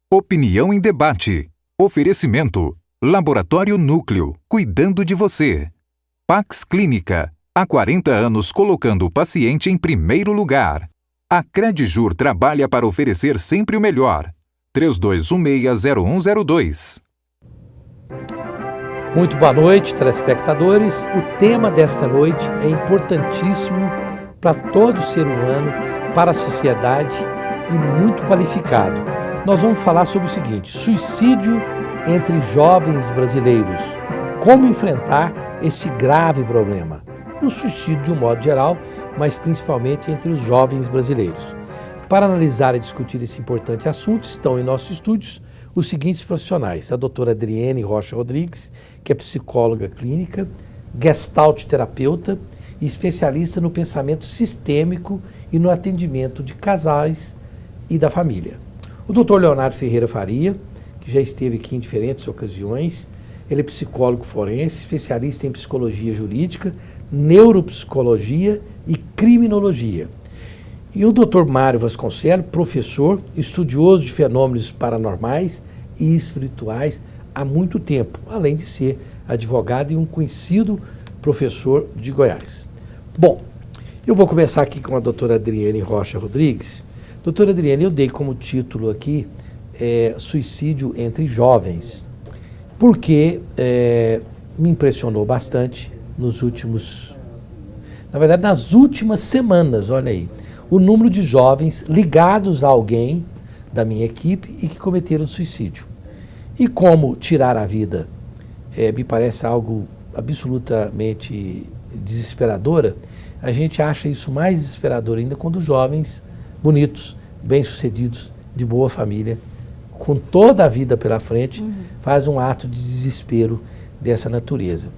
Opinião em debate. Oferecimento. Laboratório Núcleo, cuidando de você. Pax Clínica, há 40 anos colocando o paciente em primeiro lugar. A Credjur trabalha para oferecer sempre o melhor. 3216-0102. Muito boa noite, telespectadores. O tema desta noite é importantíssimo para todo ser humano, para a sociedade e muito qualificado. Nós vamos falar sobre o seguinte: suicídio entre jovens brasileiros. Como enfrentar este grave problema? O suicídio de um modo geral, mas principalmente entre os jovens brasileiros. Para analisar e discutir esse importante assunto, estão em nossos estúdios os seguintes profissionais: a doutora Adriene Rocha Rodrigues, que é psicóloga clínica, gestalt terapeuta e especialista no pensamento sistêmico e no atendimento de casais e da família. O doutor Leonardo Ferreira Faria, que já esteve aqui em diferentes ocasiões. Ele é psicólogo forense, especialista em psicologia jurídica, neuropsicologia e criminologia. E o Dr. Mário Vasconcelos, professor, estudioso de fenômenos paranormais e espirituais há muito tempo, além de ser advogado e um conhecido professor de Goiás. Bom, eu vou começar aqui com a doutora Adriene Rocha Rodrigues. Doutora Adriene, eu dei como título aqui suicídio entre jovens, porque me impressionou bastante nas últimas semanas, olha aí, o número de jovens ligados a alguém da minha equipe e que cometeram suicídio. E como tirar a vida me parece algo absolutamente desesperadora, a gente acha isso mais desesperador ainda quando jovens bonitos, bem-sucedidos, de boa família, com toda a vida pela frente, faz um ato de desespero dessa natureza.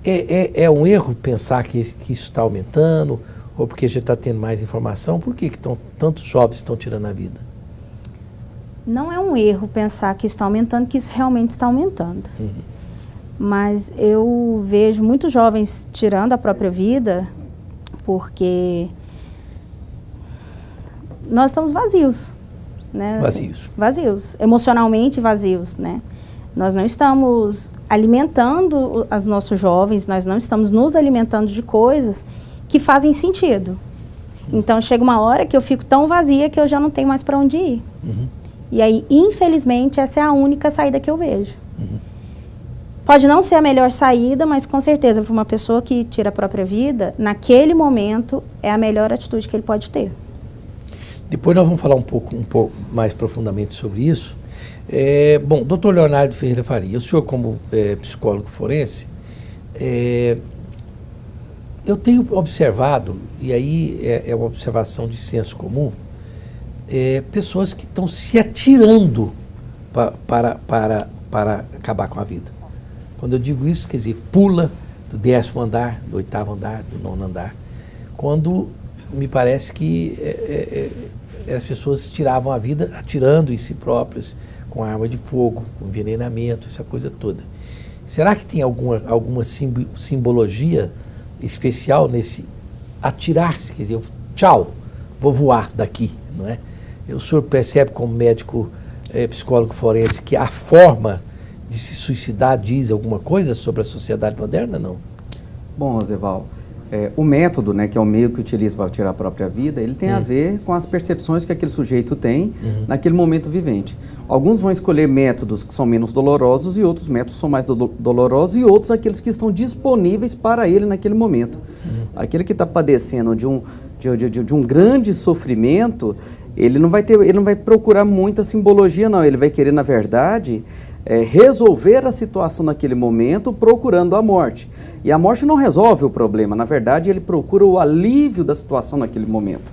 É um erro pensar que isso está aumentando, ou porque já está tendo mais informação? Por que tantos jovens estão tirando a vida? Não é um erro pensar que isso está aumentando, que isso realmente está aumentando. Mas eu vejo muitos jovens tirando a própria vida porque nós estamos vazios, né? Vazios, emocionalmente vazios, né? Nós não estamos alimentando os nossos jovens, nós não estamos nos alimentando de coisas que fazem sentido. Então chega uma hora que eu fico tão vazia que eu já não tenho mais para onde ir. E aí, infelizmente, essa é a única saída que eu vejo. Pode não ser a melhor saída, mas com certeza para uma pessoa que tira a própria vida, naquele momento é a melhor atitude que ele pode ter. Depois nós vamos falar um pouco mais profundamente sobre isso. Bom, doutor Leonardo Ferreira Faria, o senhor como psicólogo forense, eu tenho observado, e aí é uma observação de senso comum, pessoas que estão se atirando para acabar com a vida. Quando eu digo isso, quer dizer, pula do 10º andar, do 8º andar, do 9º andar, quando me parece que as pessoas tiravam a vida atirando em si próprias, com arma de fogo, com envenenamento, essa coisa toda. Será que tem alguma simbologia especial nesse atirar-se? Quer dizer, tchau, vou voar daqui, não é? O senhor percebe como médico psicólogo forense que a forma de se suicidar diz alguma coisa sobre a sociedade moderna, não? Bom, Roseval, o método, né, que é o meio que utiliza para tirar a própria vida, ele tem a ver com as percepções que aquele sujeito tem naquele momento vivente. Alguns vão escolher métodos que são menos dolorosos e outros métodos são mais dolorosos e outros aqueles que estão disponíveis para ele naquele momento. Aquele que está padecendo de um grande sofrimento, ele não vai procurar muita simbologia, não. Ele vai querer, na verdade, resolver a situação naquele momento procurando a morte. E a morte não resolve o problema, na verdade ele procura o alívio da situação naquele momento.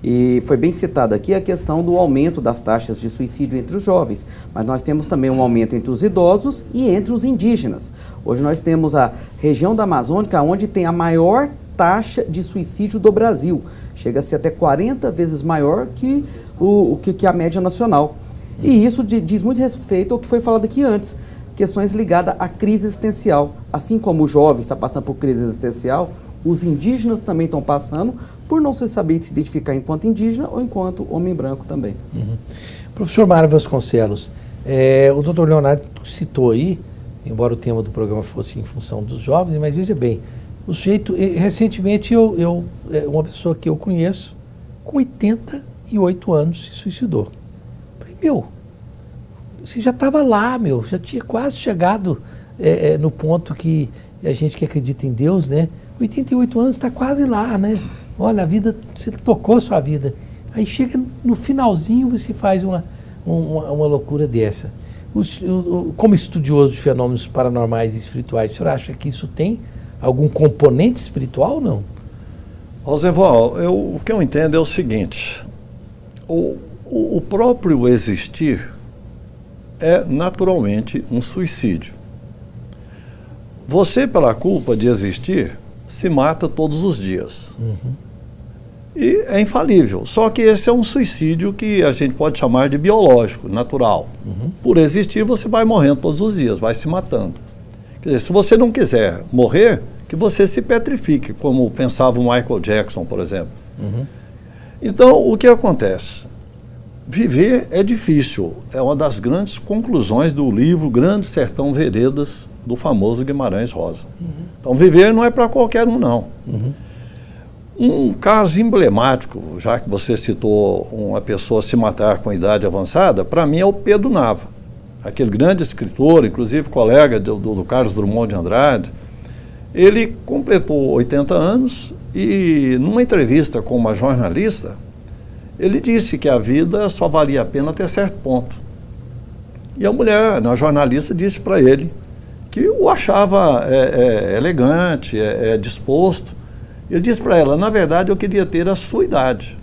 E foi bem citado aqui a questão do aumento das taxas de suicídio entre os jovens, mas nós temos também um aumento entre os idosos e entre os indígenas. Hoje nós temos a região da Amazônica onde tem a maior taxa de suicídio do Brasil. Chega a ser até 40 vezes maior que a média nacional. E isso diz muito respeito ao que foi falado aqui antes, questões ligadas à crise existencial. Assim como o jovem está passando por crise existencial, os indígenas também estão passando por não se saber se identificar enquanto indígena ou enquanto homem branco também. Professor Mário Vasconcelos, o doutor Leonardo citou aí, embora o tema do programa fosse em função dos jovens, mas veja bem, o sujeito, recentemente uma pessoa que eu conheço, com 88 anos, se suicidou. Falei, você já estava lá, já tinha quase chegado no ponto que a gente que acredita em Deus, né? 88 anos está quase lá, né? Olha, a vida, você tocou a sua vida. Aí chega no finalzinho, você faz uma loucura dessa. Como estudioso de fenômenos paranormais e espirituais, o senhor acha que isso tem algum componente espiritual ou não? Rosenval, o que eu entendo é o seguinte, o próprio existir é naturalmente um suicídio. Você, pela culpa de existir, se mata todos os dias. Uhum. E é infalível. Só que esse é um suicídio que a gente pode chamar de biológico, natural. Uhum. Por existir, você vai morrendo todos os dias, vai se matando. Quer dizer, se você não quiser morrer, que você se petrifique, como pensava o Michael Jackson, por exemplo. Uhum. Então, o que acontece? Viver é difícil. É uma das grandes conclusões do livro Grande Sertão Veredas, do famoso Guimarães Rosa. Uhum. Então, viver não é para qualquer um, não. Uhum. Um caso emblemático, já que você citou uma pessoa se matar com idade avançada, para mim é o Pedro Nava, aquele grande escritor, inclusive colega do Carlos Drummond de Andrade. Ele completou 80 anos e, numa entrevista com uma jornalista, ele disse que a vida só valia a pena até certo ponto. E a mulher, a jornalista, disse para ele que o achava elegante, disposto. Eu disse para ela, na verdade, eu queria ter a sua idade.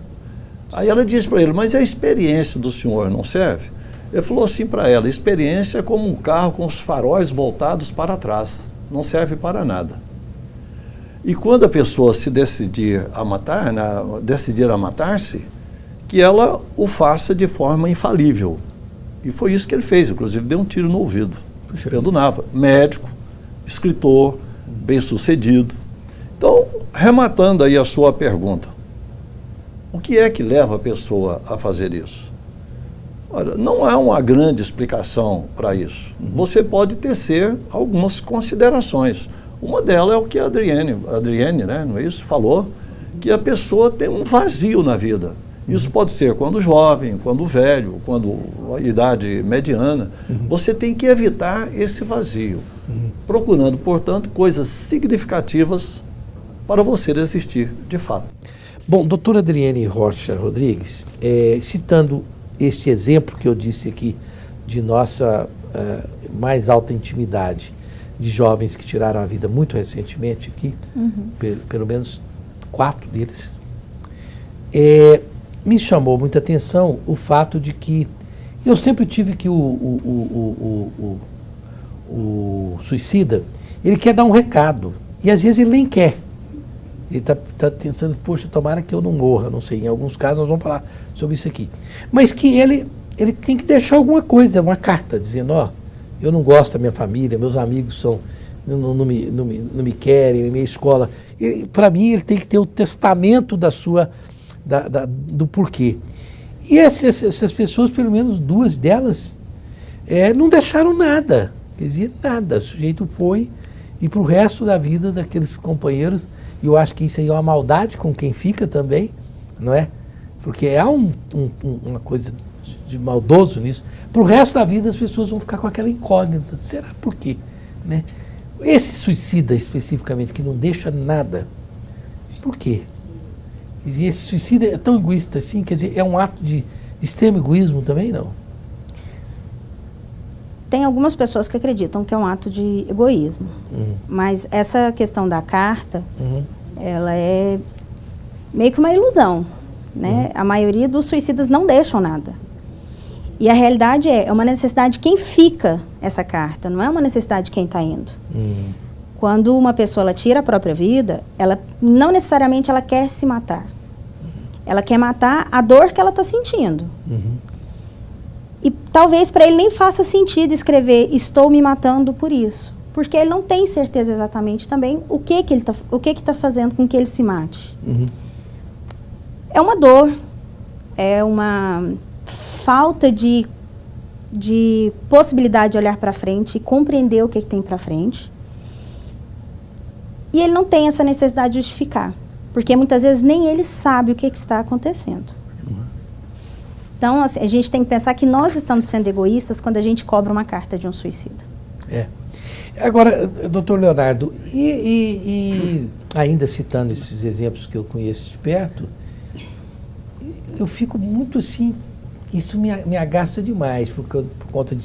Aí ela disse para ele, mas a experiência do senhor não serve? Ele falou assim para ela, experiência é como um carro com os faróis voltados para trás, não serve para nada. E quando a pessoa se decidir a matar-se, que ela o faça de forma infalível. E foi isso que ele fez, inclusive deu um tiro no ouvido. Pedro Nava, médico, escritor, bem-sucedido. Então, rematando aí a sua pergunta, o que é que leva a pessoa a fazer isso? Olha, não há uma grande explicação para isso. Uhum. Você pode tecer algumas considerações. Uma delas é o que a Adrienne, né, não é isso? Falou, que a pessoa tem um vazio na vida. Isso pode ser quando jovem, quando velho, quando a idade mediana. Uhum. Você tem que evitar esse vazio, procurando, portanto, coisas significativas para você existir de fato. Bom, doutora Adrienne Rocha Rodrigues, citando este exemplo que eu disse aqui de nossa mais alta intimidade, de jovens que tiraram a vida muito recentemente aqui, pelo menos 4 deles, me chamou muita atenção o fato de que eu sempre tive que o suicida, ele quer dar um recado, e às vezes ele nem quer. Ele está pensando, poxa, tomara que eu não morra, não sei, em alguns casos nós vamos falar sobre isso aqui. Mas que ele tem que deixar alguma coisa, uma carta, dizendo, eu não gosto da minha família, meus amigos não me querem, minha escola. Para mim, ele tem que ter o testamento do porquê. E essas pessoas, pelo menos 2 delas, não deixaram nada, quer dizer, nada. O sujeito foi, e para o resto da vida daqueles companheiros, e eu acho que isso aí é uma maldade com quem fica também, não é? Porque há uma coisa de maldoso nisso. Para o resto da vida as pessoas vão ficar com aquela incógnita. Será por quê? Né? Esse suicida especificamente, que não deixa nada, por quê? Quer dizer, esse suicida é tão egoísta assim, quer dizer, é um ato de extremo egoísmo também, não? Tem algumas pessoas que acreditam que é um ato de egoísmo, mas essa questão da carta, ela é meio que uma ilusão, né? A maioria dos suicidas não deixam nada. E a realidade é uma necessidade de quem fica essa carta, não é uma necessidade de quem está indo. Quando uma pessoa ela tira a própria vida, ela não necessariamente ela quer se matar. Ela quer matar a dor que ela está sentindo. E talvez para ele nem faça sentido escrever estou me matando por isso. Porque ele não tem certeza exatamente também o que está fazendo com que ele se mate. É uma dor, é uma falta de possibilidade de olhar para frente e compreender o que tem para frente. E ele não tem essa necessidade de justificar, porque muitas vezes nem ele sabe o que está acontecendo. Então, assim, a gente tem que pensar que nós estamos sendo egoístas quando a gente cobra uma carta de um suicida. Agora, doutor Leonardo, e ainda citando esses exemplos que eu conheço de perto, eu fico muito assim, isso me agaça demais, por conta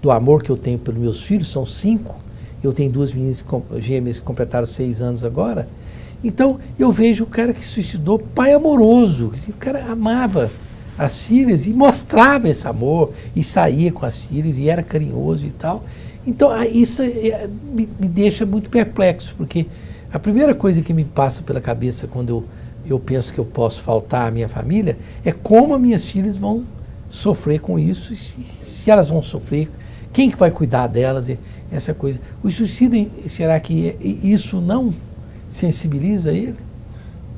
do amor que eu tenho pelos meus filhos, são 5, eu tenho 2 meninas gêmeas que completaram 6 anos agora, então eu vejo o cara que se suicidou, pai amoroso, o cara amava as filhas e mostrava esse amor, e saía com as filhas, e era carinhoso e tal. Então, isso me deixa muito perplexo, porque a primeira coisa que me passa pela cabeça quando eu penso que eu posso faltar à minha família é como as minhas filhas vão sofrer com isso, se elas vão sofrer, quem que vai cuidar delas, essa coisa. O suicídio, será que isso não sensibiliza ele?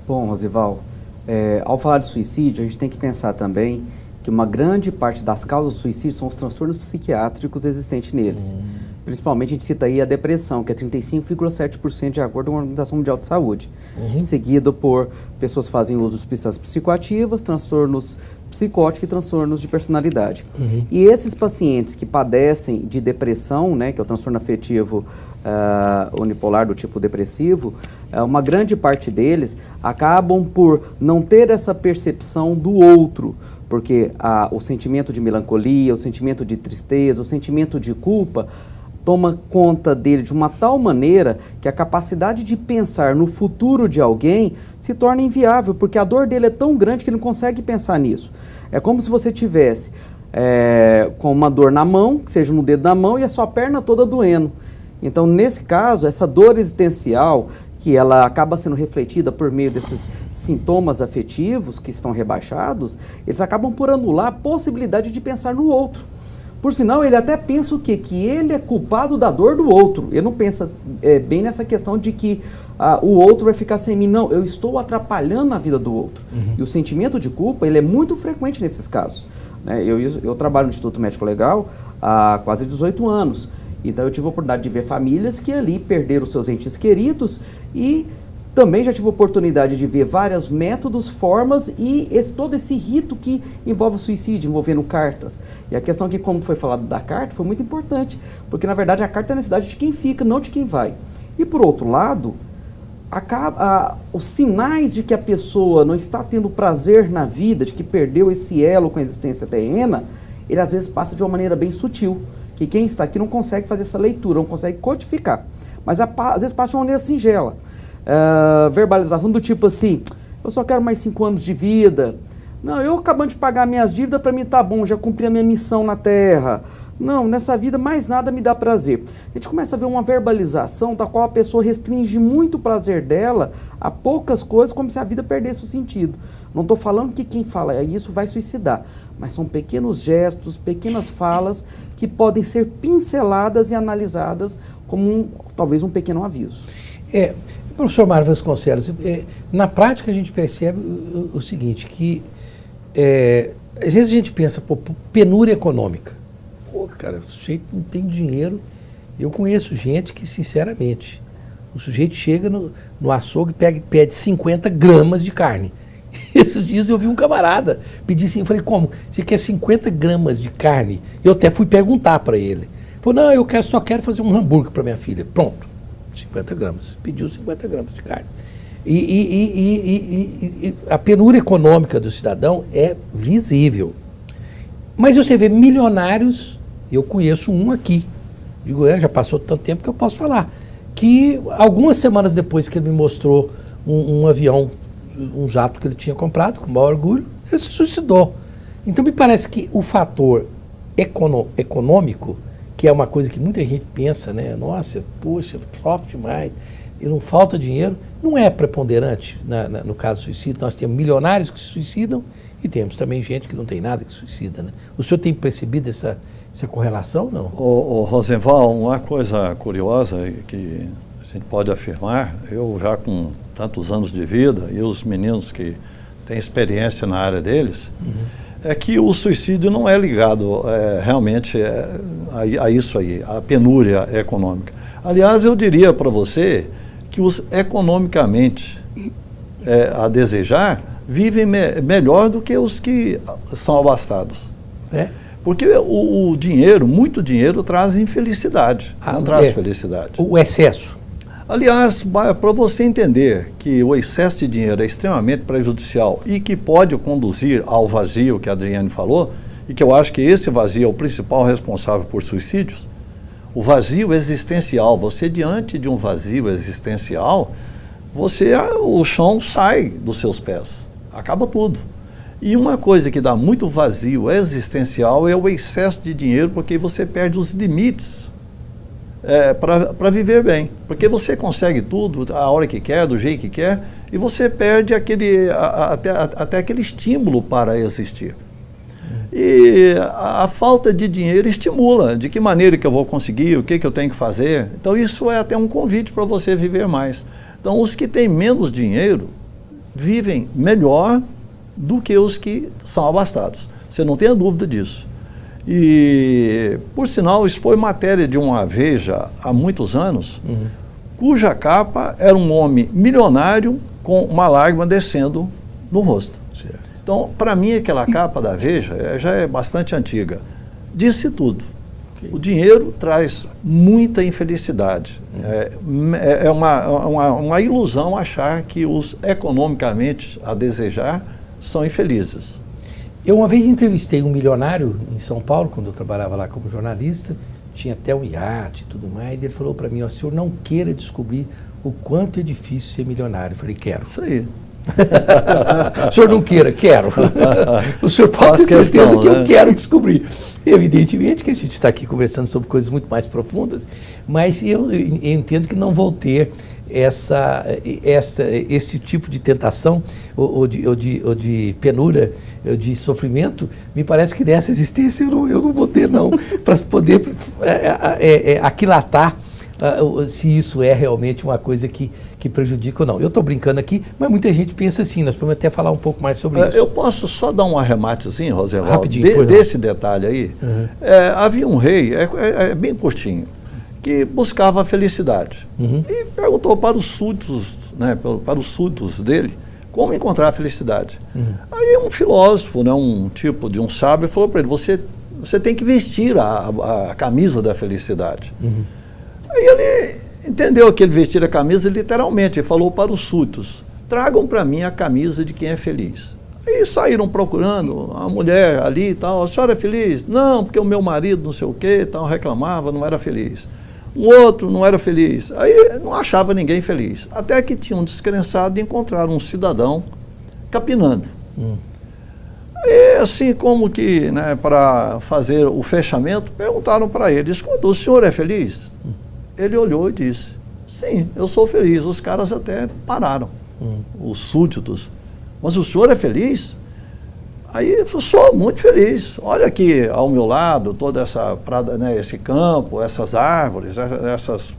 Bom, Rosival, ao falar de suicídio, a gente tem que pensar também que uma grande parte das causas do suicídio são os transtornos psiquiátricos existentes neles. Principalmente a gente cita aí a depressão, que é 35,7% de acordo com a Organização Mundial de Saúde. Seguido por pessoas que fazem uso de substâncias psicoativas, transtornos psicóticos e transtornos de personalidade. E esses pacientes que padecem de depressão, né, que é o transtorno afetivo unipolar do tipo depressivo, uma grande parte deles acabam por não ter essa percepção do outro, porque o sentimento de melancolia, o sentimento de tristeza, o sentimento de culpa toma conta dele de uma tal maneira que a capacidade de pensar no futuro de alguém se torna inviável, porque a dor dele é tão grande que ele não consegue pensar nisso. É como se você tivesse com uma dor na mão, que seja no dedo da mão, e a sua perna toda doendo. Então, nesse caso, essa dor existencial, que ela acaba sendo refletida por meio desses sintomas afetivos que estão rebaixados, eles acabam por anular a possibilidade de pensar no outro. Por sinal, ele até pensa o quê? Que ele é culpado da dor do outro. Ele não pensa bem nessa questão de que o outro vai ficar sem mim. Não, eu estou atrapalhando a vida do outro. E o sentimento de culpa, ele é muito frequente nesses casos. Né? Eu trabalho no Instituto Médico Legal há quase 18 anos. Então eu tive a oportunidade de ver famílias que ali perderam seus entes queridos e também já tive a oportunidade de ver vários métodos, formas e todo esse rito que envolve o suicídio, envolvendo cartas. E a questão aqui, como foi falado da carta, foi muito importante, porque na verdade a carta é a necessidade de quem fica, não de quem vai. E por outro lado, os sinais de que a pessoa não está tendo prazer na vida, de que perdeu esse elo com a existência terrena, ele às vezes passa de uma maneira bem sutil, que quem está aqui não consegue fazer essa leitura, não consegue codificar. Mas às vezes passa de uma maneira singela. Verbalização do tipo assim, eu só quero mais 5 anos de vida. Não, eu acabando de pagar minhas dívidas, para mim tá bom, já cumpri a minha missão na Terra. Não, nessa vida mais nada me dá prazer. A gente começa a ver uma verbalização da qual a pessoa restringe muito o prazer dela a poucas coisas, como se a vida perdesse o sentido. Não estou falando que quem fala isso vai suicidar, mas são pequenos gestos, pequenas falas que podem ser pinceladas e analisadas como talvez um pequeno aviso. Professor Mário Vasconcelos, na prática a gente percebe o seguinte, que às vezes a gente pensa, penúria econômica. Cara, o sujeito não tem dinheiro. Eu conheço gente que, sinceramente, o sujeito chega no açougue e pede 50 gramas de carne. Esses dias eu vi um camarada pedir assim, eu falei, como? Você quer 50 gramas de carne? Eu até fui perguntar para ele. Ele falou, não, eu só quero fazer um hambúrguer para minha filha. Pronto. 50 gramas, pediu 50 gramas de carne. E a penúria econômica do cidadão é visível. Mas você vê milionários, eu conheço um aqui, de Goiânia, já passou tanto tempo que eu posso falar, que algumas semanas depois que ele me mostrou um avião, um jato que ele tinha comprado, com o maior orgulho, ele se suicidou. Então me parece que o fator econômico, que é uma coisa que muita gente pensa, né? Nossa, poxa, sofre demais, e não falta dinheiro, não é preponderante no caso do suicídio. Nós temos milionários que se suicidam e temos também gente que não tem nada que se suicida, né? O senhor tem percebido essa correlação, não? Rosenval, uma coisa curiosa que a gente pode afirmar, eu já com tantos anos de vida e os meninos que têm experiência na área deles, é que o suicídio não é ligado realmente a isso aí, a penúria econômica. Aliás, eu diria para você que os economicamente a desejar vivem melhor do que os que são abastados. Porque o dinheiro, muito dinheiro, traz infelicidade, não traz felicidade. O excesso. Aliás, para você entender que o excesso de dinheiro é extremamente prejudicial e que pode conduzir ao vazio que a Adriane falou, e que eu acho que esse vazio é o principal responsável por suicídios, o vazio existencial, você diante de um vazio existencial, o chão sai dos seus pés, acaba tudo. E uma coisa que dá muito vazio existencial é o excesso de dinheiro, porque você perde os limites para viver bem, porque você consegue tudo a hora que quer, do jeito que quer, e você perde até aquele estímulo para existir. E a falta de dinheiro estimula de que maneira que eu vou conseguir, o que eu tenho que fazer. Então isso é até um convite para você viver mais. Então os que têm menos dinheiro vivem melhor do que os que são abastados. Você não tenha dúvida disso. E, por sinal, isso foi matéria de uma Veja há muitos anos, cuja capa era um homem milionário com uma lágrima descendo no rosto. Certo. Então, para mim, aquela capa da Veja já é bastante antiga. Disse tudo. Okay. O dinheiro traz muita infelicidade. É uma ilusão achar que os economicamente a desejar são infelizes. Eu uma vez entrevistei um milionário em São Paulo, quando eu trabalhava lá como jornalista, tinha até um iate e tudo mais, e ele falou para mim, o senhor não queira descobrir o quanto é difícil ser milionário. Eu falei, quero. Isso aí. O senhor não queira, quero. O senhor pode ter certeza que eu quero descobrir. Evidentemente que a gente está aqui conversando sobre coisas muito mais profundas, mas eu entendo que não vou ter esse tipo de tentação ou de penúria, ou de sofrimento. Me parece que nessa existência eu não vou ter, não, para poder aquilatar se isso é realmente uma coisa que prejudica ou não. Eu estou brincando aqui, mas muita gente pensa assim. Nós podemos até falar um pouco mais sobre isso. Eu posso só dar um arrematezinho, Rosenwald, rapidinho, desse detalhe aí. Havia um rei, bem curtinho, que buscava a felicidade. E perguntou para os súditos, para os súditos dele, como encontrar a felicidade. Aí um filósofo, um tipo de um sábio, falou para ele, você tem que vestir a camisa da felicidade. Aí ele entendeu que ele vestir a camisa literalmente, ele falou para os súditos, tragam para mim a camisa de quem é feliz. Aí saíram procurando a mulher ali e tal, a senhora é feliz? Não, porque o meu marido não sei o que, tal, reclamava, não era feliz. Um outro não era feliz. Aí não achava ninguém feliz. Até que tinha um descrençado de encontrar um cidadão capinando. Aí, assim como que, para fazer o fechamento, perguntaram para ele, escuta, o senhor é feliz? Ele olhou e disse, sim, eu sou feliz. Os caras até pararam, os súditos. Mas o senhor é feliz? Aí eu falei, sou muito feliz. Olha aqui ao meu lado, toda essa prada, esse campo, essas árvores, essas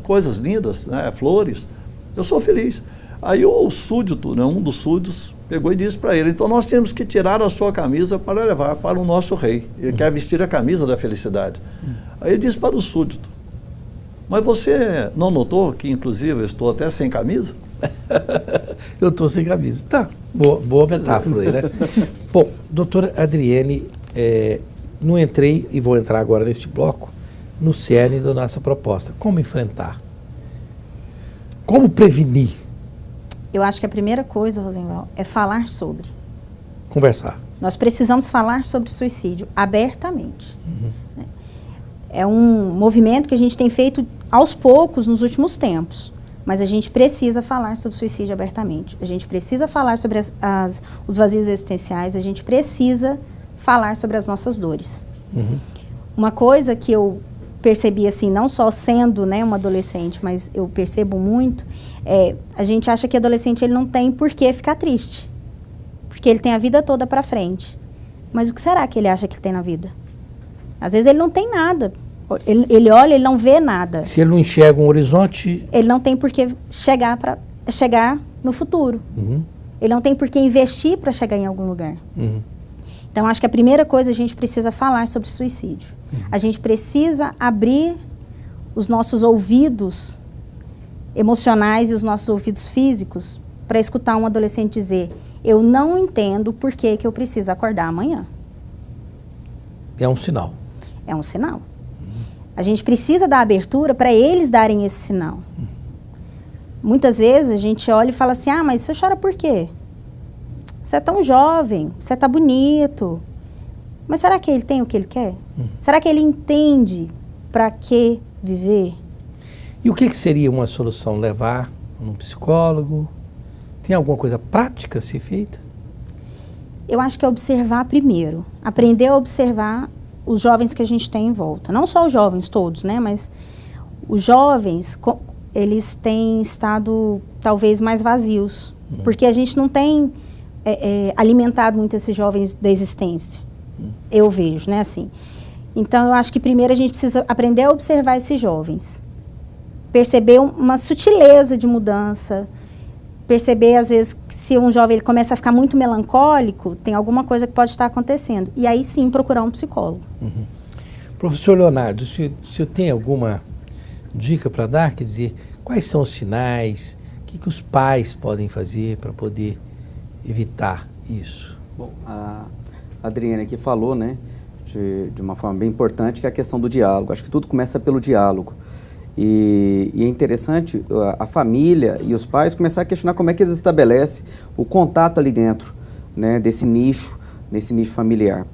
coisas lindas, flores. Eu sou feliz. Aí o súdito, um dos súditos, pegou e disse para ele, então nós temos que tirar a sua camisa para levar para o nosso rei. Ele quer vestir a camisa da felicidade. Aí ele disse para o súdito, mas você não notou que, inclusive, eu estou até sem camisa? Eu estou sem camisa. Tá, boa metáfora aí, né? Bom, doutora Adriane, não entrei e vou entrar agora neste bloco, no cerne da nossa proposta. Como enfrentar? Como prevenir? Eu acho que a primeira coisa, Rosenwald, é falar sobre. Conversar. Nós precisamos falar sobre suicídio abertamente. Né? É um movimento que a gente tem feito aos poucos nos últimos tempos. Mas a gente precisa falar sobre suicídio abertamente. A gente precisa falar sobre os vazios existenciais. A gente precisa falar sobre as nossas dores. Uma coisa que eu percebi, assim, não só sendo uma adolescente, mas eu percebo muito, a gente acha que adolescente ele não tem por que ficar triste. Porque ele tem a vida toda para frente. Mas o que será que ele acha que ele tem na vida? Às vezes ele não tem nada. Ele olha, ele não vê nada. Se ele não enxerga um horizonte... Ele não tem por que chegar no futuro. Ele não tem por que investir para chegar em algum lugar. Então, acho que a primeira coisa, a gente precisa falar sobre suicídio. A gente precisa abrir os nossos ouvidos emocionais e os nossos ouvidos físicos para escutar um adolescente dizer: eu não entendo por que eu preciso acordar amanhã. É um sinal. É um sinal. A gente precisa dar abertura para eles darem esse sinal. Muitas vezes a gente olha e fala assim: ah, mas você chora por quê? Você é tão jovem, você tá bonito. Mas será que ele tem o que ele quer? Será que ele entende para que viver? E o que seria uma solução? Levar um psicólogo? Tem alguma coisa prática a ser feita? Eu acho que é observar primeiro. Aprender a observar os jovens que a gente tem em volta. Não só os jovens todos, né? Mas os jovens, eles têm estado talvez mais vazios. Porque a gente não tem alimentado muito esses jovens da existência. Eu vejo, né? Assim. Então, eu acho que primeiro a gente precisa aprender a observar esses jovens. Perceber uma sutileza de mudança. Perceber, às vezes, que se um jovem ele começa a ficar muito melancólico, tem alguma coisa que pode estar acontecendo. E aí sim, procurar um psicólogo. Professor Leonardo, o senhor tem alguma dica para dar? Quer dizer, quais são os sinais? O que os pais podem fazer para poder evitar isso? Bom, a Adriane aqui falou, né, de uma forma bem importante, que é a questão do diálogo. Acho que tudo começa pelo diálogo. E é interessante a família e os pais começar a questionar como é que eles estabelecem o contato ali dentro, né, nesse nicho familiar.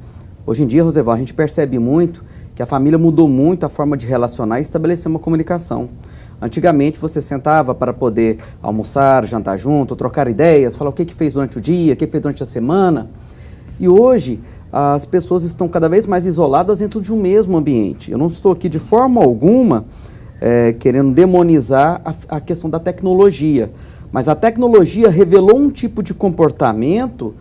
Hoje em dia, Roseval, a gente percebe muito que a família mudou muito a forma de relacionar e estabelecer uma comunicação. Antigamente, você sentava para poder almoçar, jantar junto, trocar ideias, falar o que fez durante o dia, o que fez durante a semana. E hoje, as pessoas estão cada vez mais isoladas dentro de um mesmo ambiente. Eu não estou aqui de forma alguma querendo demonizar a questão da tecnologia, mas a tecnologia revelou um tipo de comportamento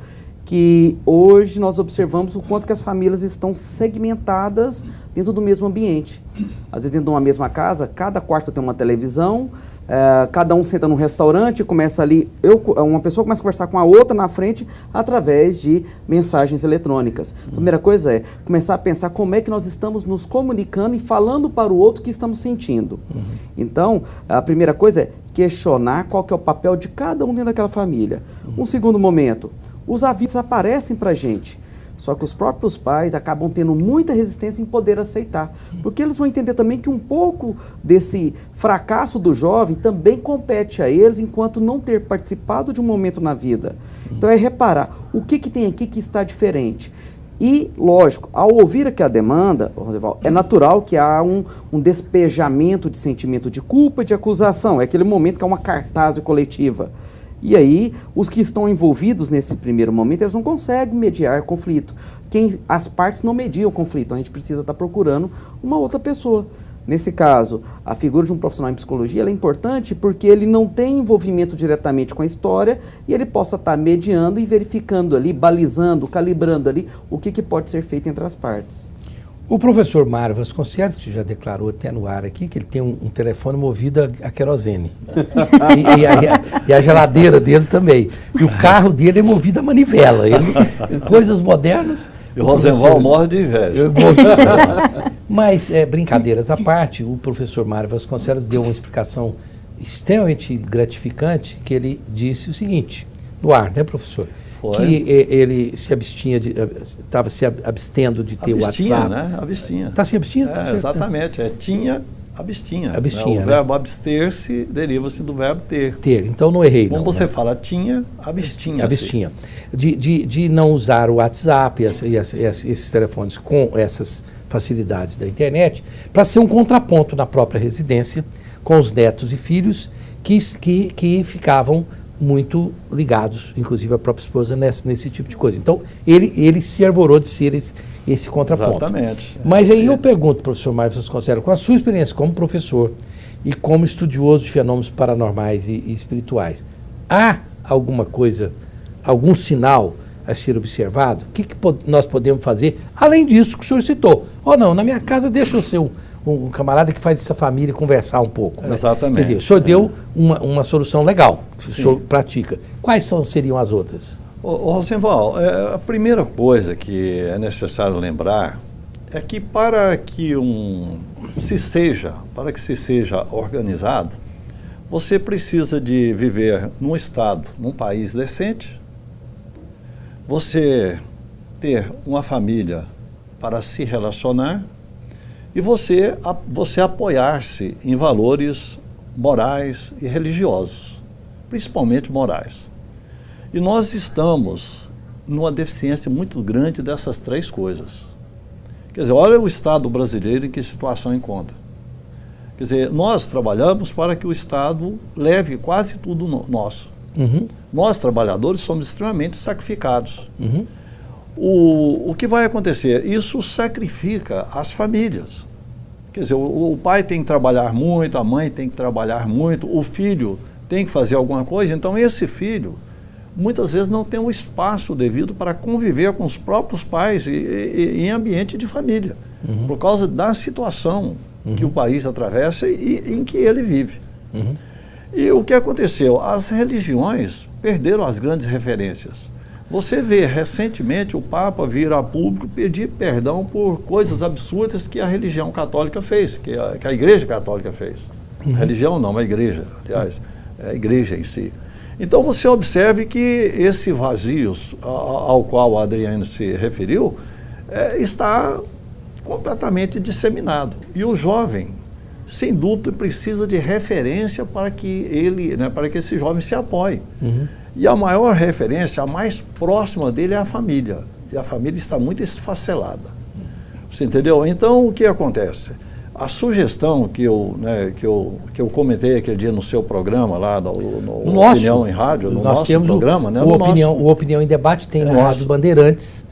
que hoje nós observamos o quanto que as famílias estão segmentadas dentro do mesmo ambiente. Às vezes dentro de uma mesma casa, cada quarto tem uma televisão, cada um senta num restaurante, começa ali, uma pessoa começa a conversar com a outra na frente através de mensagens eletrônicas. A primeira coisa é começar a pensar como é que nós estamos nos comunicando e falando para o outro o que estamos sentindo. Então, a primeira coisa é questionar qual que é o papel de cada um dentro daquela família. Um segundo momento, os avisos aparecem para a gente, só que os próprios pais acabam tendo muita resistência em poder aceitar, porque eles vão entender também que um pouco desse fracasso do jovem também compete a eles enquanto não ter participado de um momento na vida. Então é reparar o que tem aqui que está diferente. E, lógico, ao ouvir aqui a demanda, Roseval, é natural que há um despejamento de sentimento de culpa e de acusação. É aquele momento que há uma cartaz coletiva. E aí, os que estão envolvidos nesse primeiro momento, eles não conseguem mediar conflito. As partes não mediam o conflito, a gente precisa estar procurando uma outra pessoa. Nesse caso, a figura de um profissional em psicologia ela é importante porque ele não tem envolvimento diretamente com a história e ele possa estar mediando e verificando ali, balizando, calibrando ali o que pode ser feito entre as partes. O professor Mário Vasconcelos, que já declarou até no ar aqui, que ele tem um telefone movido a querosene. e a geladeira dele também. E o carro dele é movido a manivela. Coisas modernas. E o Rosenval morre de inveja. Eu morro de inveja. Mas, brincadeiras à parte, o professor Mário Vasconcelos deu uma explicação extremamente gratificante, que ele disse o seguinte, no ar, né, professor? Foi. Que ele se abstinha, estava se abstendo de ter o WhatsApp. Né? Abstinha. Está se abstinha? Exatamente. Abstinha. Abstinha, O verbo abster-se deriva-se do verbo ter. Ter. Então não errei. Como não, você né? fala tinha, abstinha. Abstinha. De não usar o WhatsApp e esses telefones com essas facilidades da internet, para ser um contraponto na própria residência com os netos e filhos que ficavam muito ligados, inclusive a própria esposa, nesse tipo de coisa. Então, ele se arvorou de ser esse contraponto. Exatamente. Mas aí eu pergunto, professor Mário Vasconcelos, com a sua experiência como professor e como estudioso de fenômenos paranormais e espirituais, há alguma coisa, algum sinal a ser observado? O que nós podemos fazer, além disso que o senhor citou? Ou não, na minha casa deixa eu ser um camarada que faz essa família conversar um pouco. Né? Exatamente. Quer dizer, o senhor deu uma solução legal, que o senhor pratica. Quais seriam as outras? Rosenval, a primeira coisa que é necessário lembrar é que para que se seja organizado, você precisa de viver num estado, num país decente, você ter uma família para se relacionar e você apoiar-se em valores morais e religiosos, principalmente morais. E nós estamos numa deficiência muito grande dessas três coisas. Quer dizer, olha o Estado brasileiro em que situação encontra. Quer dizer, nós trabalhamos para que o Estado leve quase tudo nosso. Uhum. Nós, trabalhadores, somos extremamente sacrificados. Uhum. O que vai acontecer? Isso sacrifica as famílias. Quer dizer, o pai tem que trabalhar muito, a mãe tem que trabalhar muito, o filho tem que fazer alguma coisa, então esse filho muitas vezes não tem o espaço devido para conviver com os próprios pais e em ambiente de família, uhum. por causa da situação uhum. que o país atravessa e em que ele vive. Uhum. E o que aconteceu? As religiões perderam as grandes referências. Você vê, recentemente, o Papa vir a público pedir perdão por coisas absurdas que a religião católica fez, que a Igreja Católica fez. Uhum. A religião não, a Igreja, aliás, é a Igreja em si. Então você observe que esse vazio ao qual a Adriane se referiu está completamente disseminado. E o jovem, sem dúvida, precisa de referência para que para que esse jovem se apoie. Uhum. E a maior referência, a mais próxima dele é a família. E a família está muito esfacelada. Você entendeu? Então, o que acontece? A sugestão que eu comentei aquele dia no seu programa, lá no Opinião em Rádio, no nosso programa, né? O Opinião em Debate tem na Rádio Bandeirantes,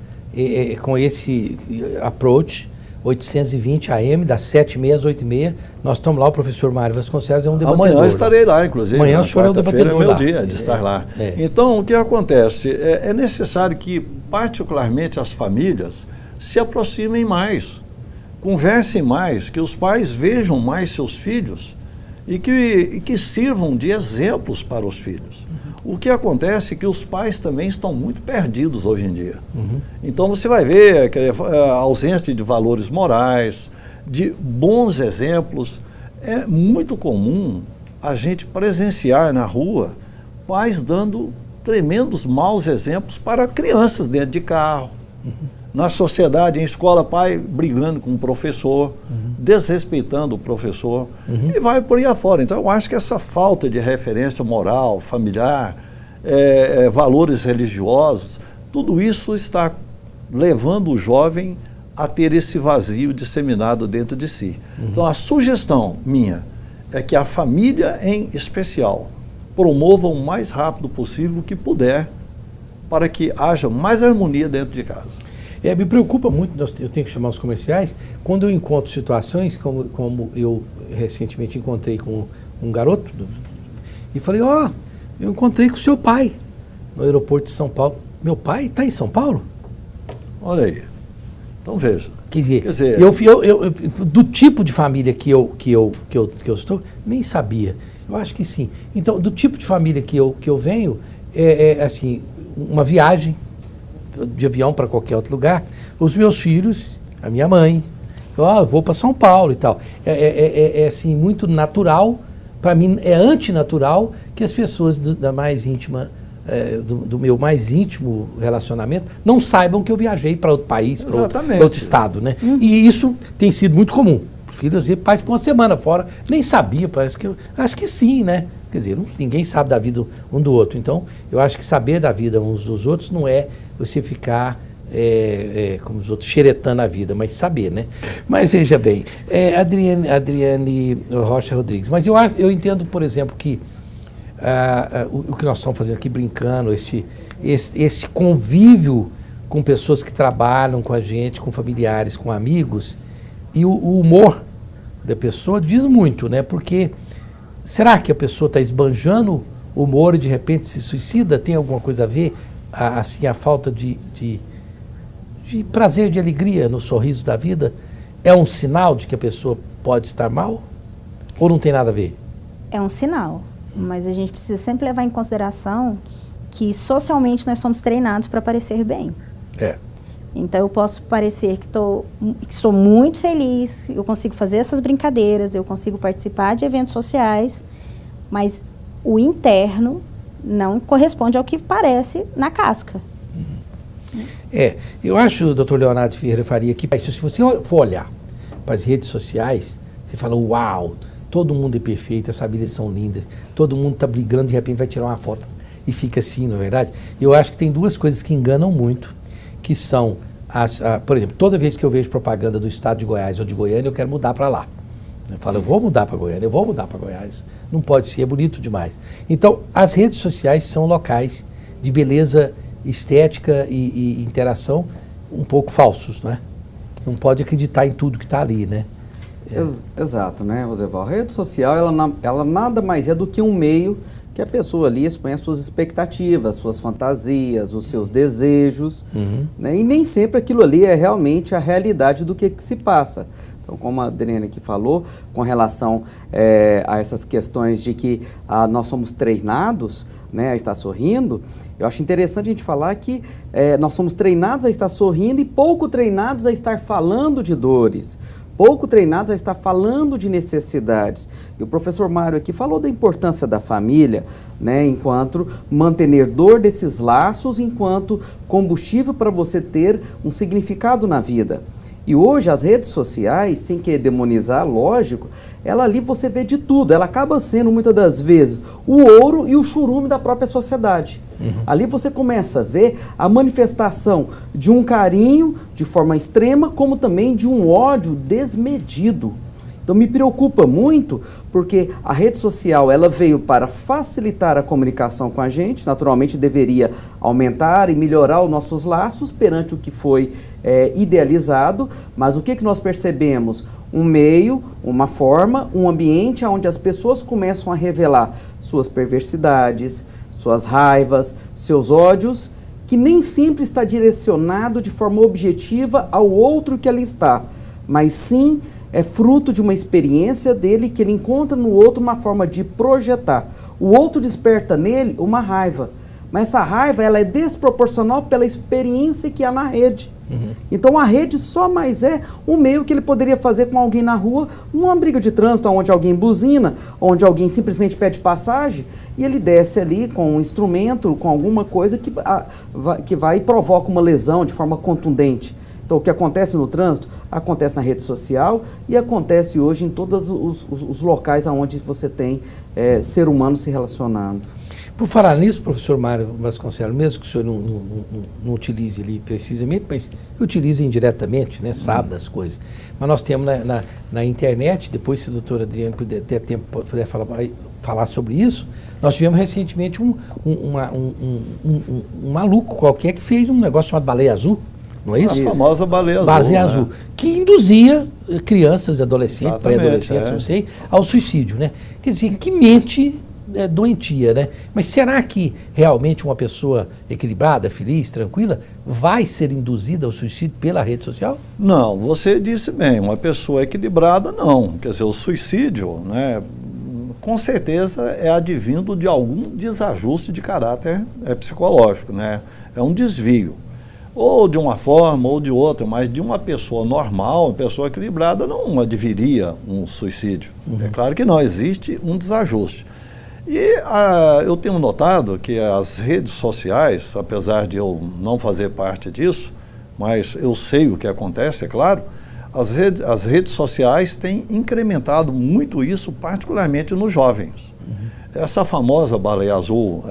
com esse approach, 820 AM, das 7h30 às 8h30. Nós estamos lá, o professor Mário Vasconcelos é um debatedor. Amanhã eu estarei lá, inclusive. Amanhã o senhor é o debatedor lá. É meu dia de estar lá. Então, o que acontece? É necessário que, particularmente, as famílias se aproximem mais, conversem mais, que os pais vejam mais seus filhos e que sirvam de exemplos para os filhos. O que acontece é que os pais também estão muito perdidos hoje em dia. Uhum. Então você vai ver que a ausência de valores morais, de bons exemplos. É muito comum a gente presenciar na rua pais dando tremendos maus exemplos para crianças dentro de carro. Uhum. Na sociedade, em escola, pai brigando com o professor, uhum. desrespeitando o professor, uhum. e vai por aí afora. Então, eu acho que essa falta de referência moral, familiar, valores religiosos, tudo isso está levando o jovem a ter esse vazio disseminado dentro de si. Uhum. Então, a sugestão minha é que a família, em especial, promova o mais rápido possível que puder para que haja mais harmonia dentro de casa. Me preocupa muito, eu tenho que chamar os comerciais, quando eu encontro situações, como eu recentemente encontrei com um garoto, e falei, eu encontrei com o seu pai no aeroporto de São Paulo. Meu pai está em São Paulo? Olha aí, então veja. Quer dizer, eu, do tipo de família que eu estou, nem sabia. Eu acho que sim. Então, do tipo de família que eu venho, assim, uma viagem de avião para qualquer outro lugar, os meus filhos, a minha mãe, eu vou para São Paulo e tal. Assim, muito natural, para mim é antinatural que as pessoas da mais íntima, do meu mais íntimo relacionamento, não saibam que eu viajei para outro país, para outro estado, né? E isso tem sido muito comum. Filhos, o pai ficou uma semana fora, nem sabia, parece que acho que sim, né? Quer dizer, ninguém sabe da vida um do outro. Então, eu acho que saber da vida uns dos outros não é você ficar, como os outros, xeretando a vida, mas saber, né? Mas veja bem, Adriane Rocha Rodrigues, mas eu entendo, por exemplo, que o que nós estamos fazendo aqui, brincando, esse convívio com pessoas que trabalham com a gente, com familiares, com amigos, e o humor da pessoa diz muito, né? Porque será que a pessoa está esbanjando o humor e de repente se suicida? Tem alguma coisa a ver, assim, a falta de prazer, de alegria no sorriso da vida? É um sinal de que a pessoa pode estar mal? Ou não tem nada a ver? É um sinal, mas a gente precisa sempre levar em consideração que socialmente nós somos treinados para parecer bem. Então eu posso parecer que estou muito feliz, eu consigo fazer essas brincadeiras, eu consigo participar de eventos sociais, mas o interno não corresponde ao que parece na casca. Eu acho, doutor Leonardo Ferreira Faria, que se você for olhar para as redes sociais, você fala, uau, todo mundo é perfeito, as famílias são lindas, todo mundo está brigando, de repente vai tirar uma foto e fica assim, não é verdade? Eu acho que tem duas coisas que enganam muito, que são, por exemplo, toda vez que eu vejo propaganda do estado de Goiás ou de Goiânia, eu quero mudar para lá. Eu falo, eu vou mudar para Goiânia, eu vou mudar para Goiás. Não pode ser, é bonito demais. Então, as redes sociais são locais de beleza estética e interação um pouco falsos, né? Não pode acreditar em tudo que está ali, né? Exato, né, Roseval? A rede social, ela nada mais é do que um meio que a pessoa ali expõe as suas expectativas, suas fantasias, os seus desejos, né? E nem sempre aquilo ali é realmente a realidade do que se passa. Então, como a Adriana aqui falou, com relação a essas questões de que nós somos treinados, né, a estar sorrindo, eu acho interessante a gente falar que nós somos treinados a estar sorrindo e pouco treinados a estar falando de dores, pouco treinados a estar falando de necessidades. E o professor Mário aqui falou da importância da família, né, enquanto mantenedor desses laços, enquanto combustível para você ter um significado na vida. E hoje as redes sociais, sem querer demonizar, lógico, ela ali você vê de tudo. Ela acaba sendo, muitas das vezes, o ouro e o churume da própria sociedade. Ali você começa a ver a manifestação de um carinho de forma extrema, como também de um ódio desmedido. Então me preocupa muito, porque a rede social ela veio para facilitar a comunicação com a gente, naturalmente deveria aumentar e melhorar os nossos laços perante o que foi idealizado, mas o que nós percebemos? Um meio, uma forma, um ambiente onde as pessoas começam a revelar suas perversidades, suas raivas, seus ódios, que nem sempre está direcionado de forma objetiva ao outro que ali está, mas sim é fruto de uma experiência dele que ele encontra no outro uma forma de projetar. O outro desperta nele uma raiva, mas essa raiva ela é desproporcional pela experiência que há na rede. Então a rede só mais é um meio que ele poderia fazer com alguém na rua, numa briga de trânsito, onde alguém buzina, onde alguém simplesmente pede passagem, e ele desce ali com um instrumento, com alguma coisa que vai e provoca uma lesão de forma contundente. Então o que acontece no trânsito, acontece na rede social e acontece hoje em todos os locais onde você tem ser humano se relacionando. Por falar nisso, professor Mário Vasconcelos, mesmo que o senhor não utilize ali precisamente, mas utilize indiretamente, né, sabe das coisas. Mas nós temos na internet, depois se o doutor Adriano puder ter tempo para falar sobre isso, nós tivemos recentemente um maluco qualquer que fez um negócio chamado Baleia Azul, não é isso? A famosa Baleia Azul. Baleia Azul, que induzia crianças, adolescentes, pré-adolescentes, não sei, ao suicídio, né? Quer dizer, que mente doentia, né? Mas será que realmente uma pessoa equilibrada, feliz, tranquila, vai ser induzida ao suicídio pela rede social? Não, você disse bem, uma pessoa equilibrada não. Quer dizer, o suicídio, né, com certeza é advindo de algum desajuste de caráter psicológico, né? É um desvio. Ou de uma forma ou de outra, mas de uma pessoa normal, uma pessoa equilibrada, não adviria um suicídio. É claro que não, existe um desajuste. E eu tenho notado que as redes sociais, apesar de eu não fazer parte disso, mas eu sei o que acontece, é claro, as redes sociais têm incrementado muito isso, particularmente nos jovens. Essa famosa Baleia Azul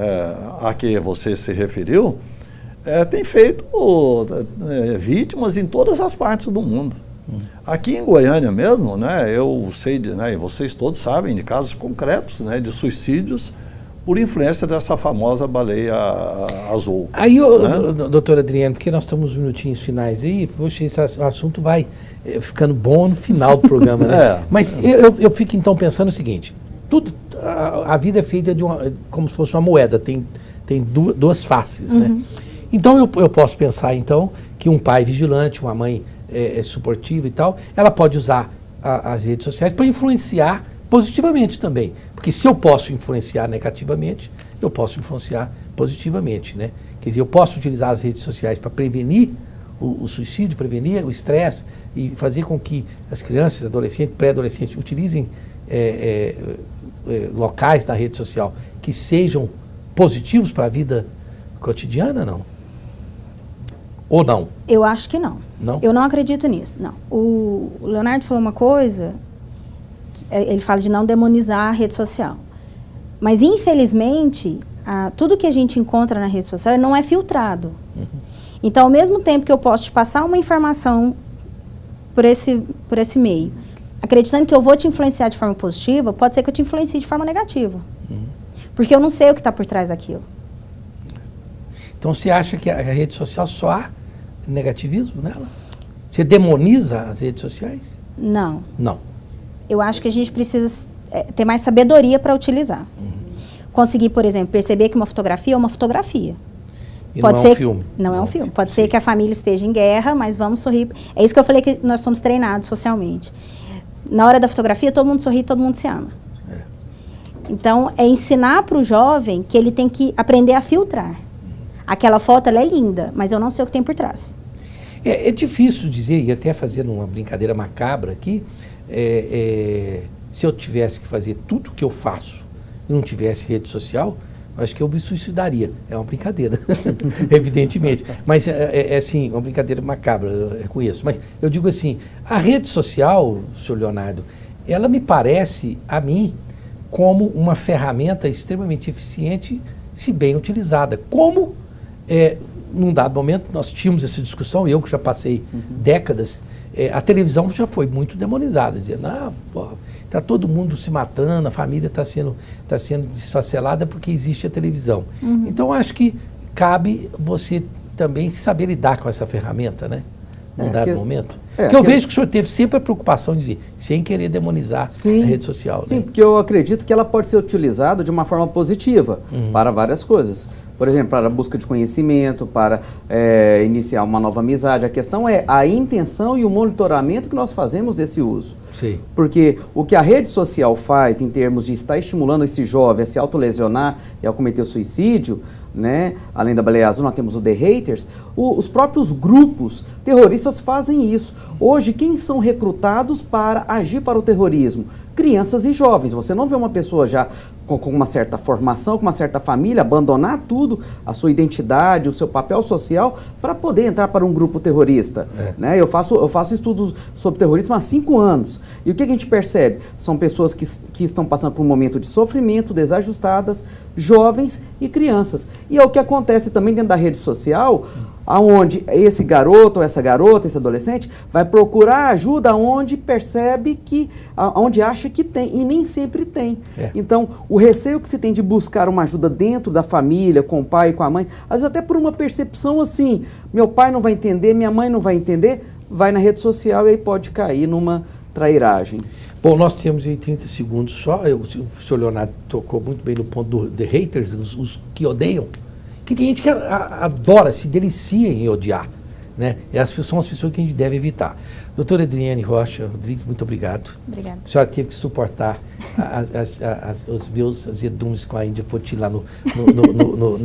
a que você se referiu, tem feito vítimas em todas as partes do mundo. Aqui em Goiânia mesmo, né, eu sei, e vocês todos sabem de casos concretos, né, de suicídios por influência dessa famosa Baleia Azul. Aí, doutor Adriano, porque nós estamos nos minutinhos finais aí, poxa, esse assunto vai ficando bom no final do programa, né? Mas eu fico então pensando o seguinte, a vida é feita como se fosse uma moeda, tem duas faces, né? Então eu posso pensar então que um pai vigilante, uma mãe suportiva e tal, ela pode usar as redes sociais para influenciar positivamente também. Porque se eu posso influenciar negativamente, eu posso influenciar positivamente, né? Quer dizer, eu posso utilizar as redes sociais para prevenir o suicídio, prevenir o estresse e fazer com que as crianças, adolescentes, pré-adolescentes utilizem locais da rede social que sejam positivos para a vida cotidiana, não? Ou não? Eu acho que não. Não? Eu não acredito nisso, não. O Leonardo falou uma coisa, ele fala de não demonizar a rede social. Mas, infelizmente, tudo que a gente encontra na rede social não é filtrado. Uhum. Então, ao mesmo tempo que eu posso te passar uma informação por esse meio, acreditando que eu vou te influenciar de forma positiva, pode ser que eu te influencie de forma negativa. Uhum. Porque eu não sei o que está por trás daquilo. Então, você acha que a rede social só há negativismo nela? Você demoniza as redes sociais? Não. Não. Eu acho que a gente precisa ter mais sabedoria para utilizar. Uhum. Conseguir, por exemplo, perceber que uma fotografia é uma fotografia. E pode não é um filme. Não é um filme. Pode ser que a família esteja em guerra, mas vamos sorrir. É isso que eu falei, que nós somos treinados socialmente. Na hora da fotografia, todo mundo sorri, todo mundo se ama. É. Então, é ensinar para o jovem que ele tem que aprender a filtrar. Aquela foto, ela é linda, mas eu não sei o que tem por trás. É difícil dizer, e até fazendo uma brincadeira macabra aqui, se eu tivesse que fazer tudo que eu faço e não tivesse rede social, acho que eu me suicidaria. É uma brincadeira, evidentemente. Mas é assim, uma brincadeira macabra, eu reconheço. Mas eu digo assim, a rede social, senhor Leonardo, ela me parece, a mim, como uma ferramenta extremamente eficiente, se bem utilizada. Como, num dado momento, nós tínhamos essa discussão, eu que já passei décadas, a televisão já foi muito demonizada, dizendo, está todo mundo se matando, a família está sendo desfacelada porque existe a televisão. Uhum. Então, acho que cabe você também saber lidar com essa ferramenta, né? Num dado momento. Porque eu vejo que o senhor teve sempre a preocupação de dizer, sem querer demonizar a rede social. Sim, né? Porque eu acredito que ela pode ser utilizada de uma forma positiva para várias coisas. Por exemplo, para a busca de conhecimento, para iniciar uma nova amizade. A questão é a intenção e o monitoramento que nós fazemos desse uso. Sim. Porque o que a rede social faz em termos de estar estimulando esse jovem a se autolesionar e a cometer o suicídio, né? Além da baleia azul, nós temos o The Haters, os próprios grupos terroristas fazem isso. Hoje, quem são recrutados para agir para o terrorismo? Crianças e jovens. Você não vê uma pessoa já com uma certa formação, com uma certa família, abandonar tudo, a sua identidade, o seu papel social, para poder entrar para um grupo terrorista. Né? Eu faço estudos sobre terrorismo há 5 anos. E o que a gente percebe? São pessoas que estão passando por um momento de sofrimento, desajustadas, jovens e crianças. E é o que acontece também dentro da rede social, aonde esse garoto ou essa garota, esse adolescente, vai procurar ajuda onde percebe onde acha que tem, e nem sempre tem. Então, o receio que se tem de buscar uma ajuda dentro da família, com o pai e com a mãe, às vezes até por uma percepção assim, meu pai não vai entender, minha mãe não vai entender, vai na rede social e aí pode cair numa trairagem. Bom, nós temos aí 30 segundos só, o senhor Leonardo tocou muito bem no ponto do The Haters, os que odeiam, que tem gente que adora, se delicia em odiar, né? São as pessoas que a gente deve evitar. Doutora Adriane Rocha Rodrigues, muito obrigado. Obrigada. A senhora teve que suportar os meus azedumes com a Índia Poti lá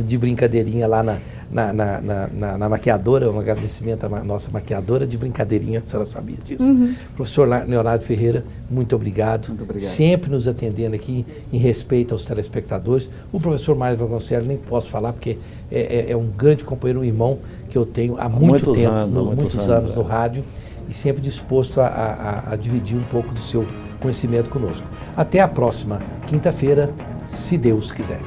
de brincadeirinha lá na maquiadora, um agradecimento à nossa maquiadora de brincadeirinha, a senhora sabia disso. Uhum. Professor Leonardo Ferreira, muito obrigado. Muito obrigado. Sempre nos atendendo aqui em respeito aos telespectadores. O professor Mário Vasconcelos, nem posso falar porque é um grande companheiro, um irmão que eu tenho há muito tempo, muitos anos no rádio, e sempre disposto a dividir um pouco do seu conhecimento conosco. Até a próxima quinta-feira, se Deus quiser.